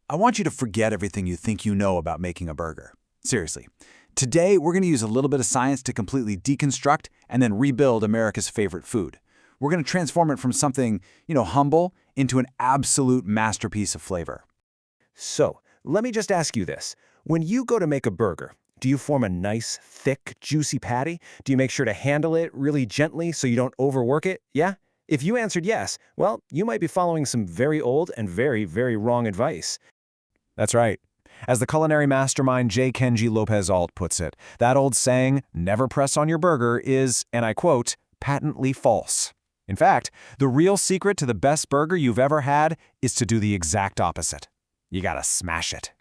I want you to forget everything you think you know about making a burger. Seriously. Today, we're going to use a little bit of science to completely deconstruct and then rebuild America's favorite food. We're going to transform it from something, humble into an absolute masterpiece of flavor. So, let me just ask you this. When you go to make a burger, do you form a nice, thick, juicy patty? Do you make sure to handle it really gently so you don't overwork it? Yeah? If you answered yes, well, you might be following some very old and very, very wrong advice. That's right. As the culinary mastermind J. Kenji Lopez-Alt puts it, that old saying, never press on your burger, is, and I quote, patently false. In fact, the real secret to the best burger you've ever had is to do the exact opposite. You gotta smash it.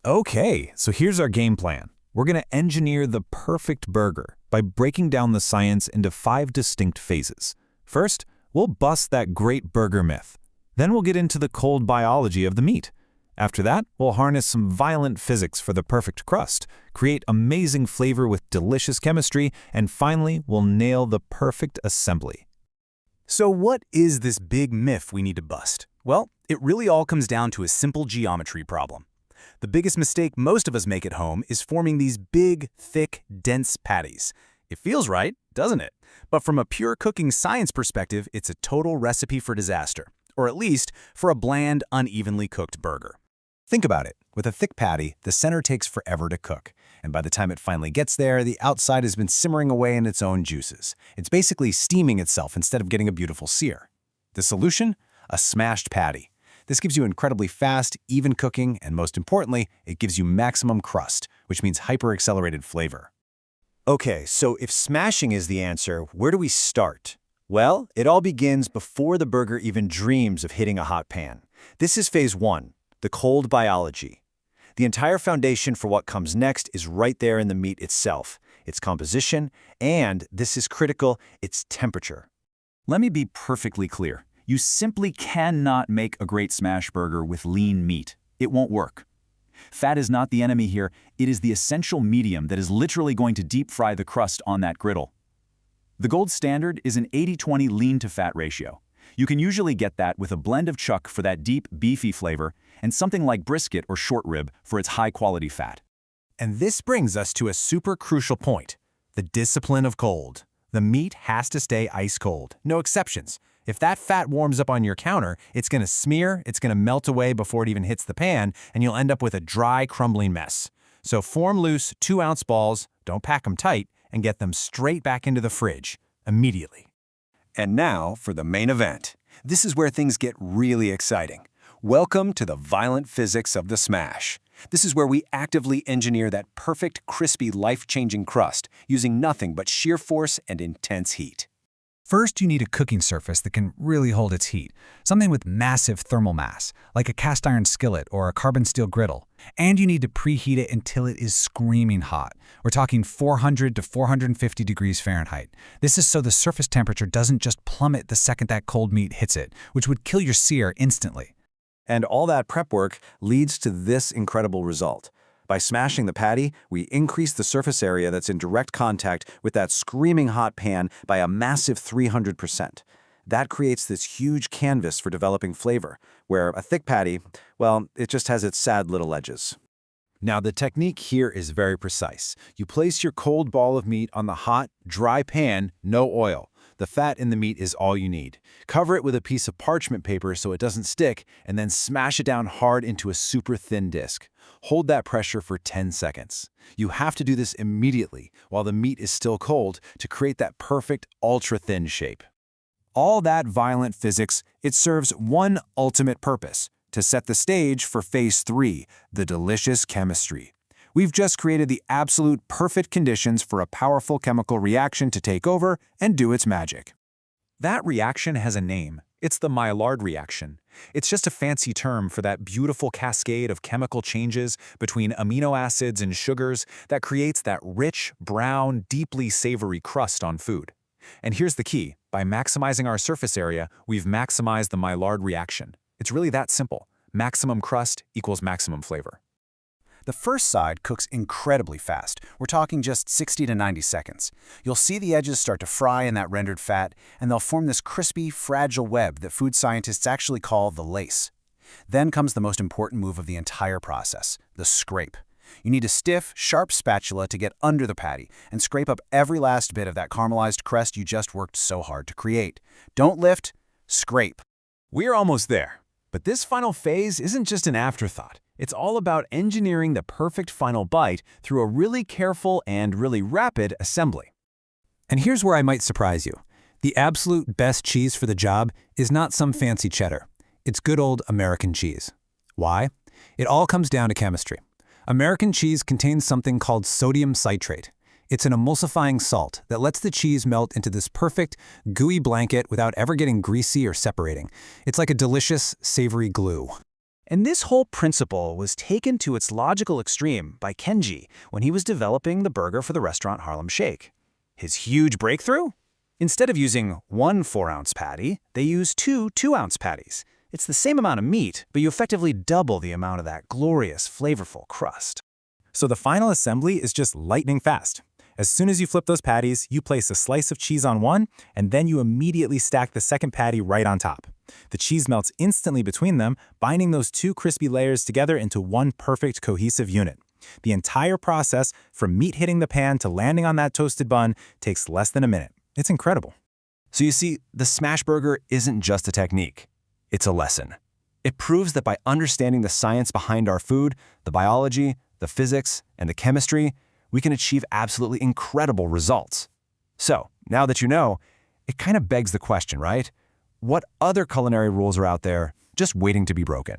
Okay, so here's our game plan. We're gonna engineer the perfect burger by breaking down the science into 5 distinct phases. First, we'll bust that great burger myth. Then we'll get into the cold biology of the meat. After that, we'll harness some violent physics for the perfect crust, create amazing flavor with delicious chemistry, and finally, we'll nail the perfect assembly. So what is this big myth we need to bust? Well, it really all comes down to a simple geometry problem. The biggest mistake most of us make at home is forming these big, thick, dense patties. It feels right, doesn't it? But from a pure cooking science perspective, it's a total recipe for disaster, or at least for a bland, unevenly cooked burger. Think about it. With a thick patty, the center takes forever to cook. And by the time it finally gets there, the outside has been simmering away in its own juices. It's basically steaming itself instead of getting a beautiful sear. The solution? A smashed patty. This gives you incredibly fast, even cooking, and most importantly, it gives you maximum crust, which means hyper-accelerated flavor. Okay, so if smashing is the answer, where do we start? Well, it all begins before the burger even dreams of hitting a hot pan. This is phase 1. The cold biology. The entire foundation for what comes next is right there in the meat itself, its composition, and, this is critical, its temperature. Let me be perfectly clear. You simply cannot make a great smash burger with lean meat. It won't work. Fat is not the enemy here. It is the essential medium that is literally going to deep fry the crust on that griddle. The gold standard is an 80-20 lean-to-fat ratio. You can usually get that with a blend of chuck for that deep, beefy flavor and something like brisket or short rib for its high-quality fat. And this brings us to a super crucial point, the discipline of cold. The meat has to stay ice cold, no exceptions. If that fat warms up on your counter, it's going to smear, it's going to melt away before it even hits the pan, and you'll end up with a dry, crumbling mess. So form loose 2-ounce balls, don't pack them tight, and get them straight back into the fridge, immediately. And now for the main event. This is where things get really exciting. Welcome to the violent physics of the smash. This is where we actively engineer that perfect, crispy, life-changing crust using nothing but sheer force and intense heat. First, you need a cooking surface that can really hold its heat, something with massive thermal mass, like a cast iron skillet or a carbon steel griddle. And you need to preheat it until it is screaming hot. We're talking 400 to 450 degrees Fahrenheit. This is so the surface temperature doesn't just plummet the second that cold meat hits it, which would kill your sear instantly. And all that prep work leads to this incredible result. By smashing the patty, we increase the surface area that's in direct contact with that screaming hot pan by a massive 300%. That creates this huge canvas for developing flavor, where a thick patty, well, it just has its sad little edges. Now, the technique here is very precise. You place your cold ball of meat on the hot, dry pan, no oil. The fat in the meat is all you need. Cover it with a piece of parchment paper so it doesn't stick, and then smash it down hard into a super thin disc. Hold that pressure for 10 seconds. You have to do this immediately while the meat is still cold to create that perfect ultra-thin shape. All that violent physics, it serves one ultimate purpose, to set the stage for phase 3, the delicious chemistry. We've just created the absolute perfect conditions for a powerful chemical reaction to take over and do its magic. That reaction has a name. It's the Maillard reaction. It's just a fancy term for that beautiful cascade of chemical changes between amino acids and sugars that creates that rich, brown, deeply savory crust on food. And here's the key. By maximizing our surface area, we've maximized the Maillard reaction. It's really that simple. Maximum crust equals maximum flavor. The first side cooks incredibly fast. We're talking just 60 to 90 seconds. You'll see the edges start to fry in that rendered fat, and they'll form this crispy, fragile web that food scientists actually call the lace. Then comes the most important move of the entire process, the scrape. You need a stiff, sharp spatula to get under the patty and scrape up every last bit of that caramelized crust you just worked so hard to create. Don't lift, scrape. We're almost there. But this final phase isn't just an afterthought. It's all about engineering the perfect final bite through a really careful and really rapid assembly. And here's where I might surprise you. The absolute best cheese for the job is not some fancy cheddar. It's good old American cheese. Why? It all comes down to chemistry. American cheese contains something called sodium citrate. It's an emulsifying salt that lets the cheese melt into this perfect, gooey blanket without ever getting greasy or separating. It's like a delicious, savory glue. And this whole principle was taken to its logical extreme by Kenji when he was developing the burger for the restaurant Harlem Shake. His huge breakthrough? Instead of using one 4-ounce patty, they use two 2-ounce patties. It's the same amount of meat, but you effectively double the amount of that glorious, flavorful crust. So the final assembly is just lightning fast. As soon as you flip those patties, you place a slice of cheese on one, and then you immediately stack the second patty right on top. The cheese melts instantly between them, binding those two crispy layers together into one perfect cohesive unit. The entire process, from meat hitting the pan to landing on that toasted bun, takes less than a minute. It's incredible. So you see, the Smashburger isn't just a technique. It's a lesson. It proves that by understanding the science behind our food, the biology, the physics, and the chemistry, we can achieve absolutely incredible results. So, now that you know, it kind of begs the question, right? What other culinary rules are out there just waiting to be broken?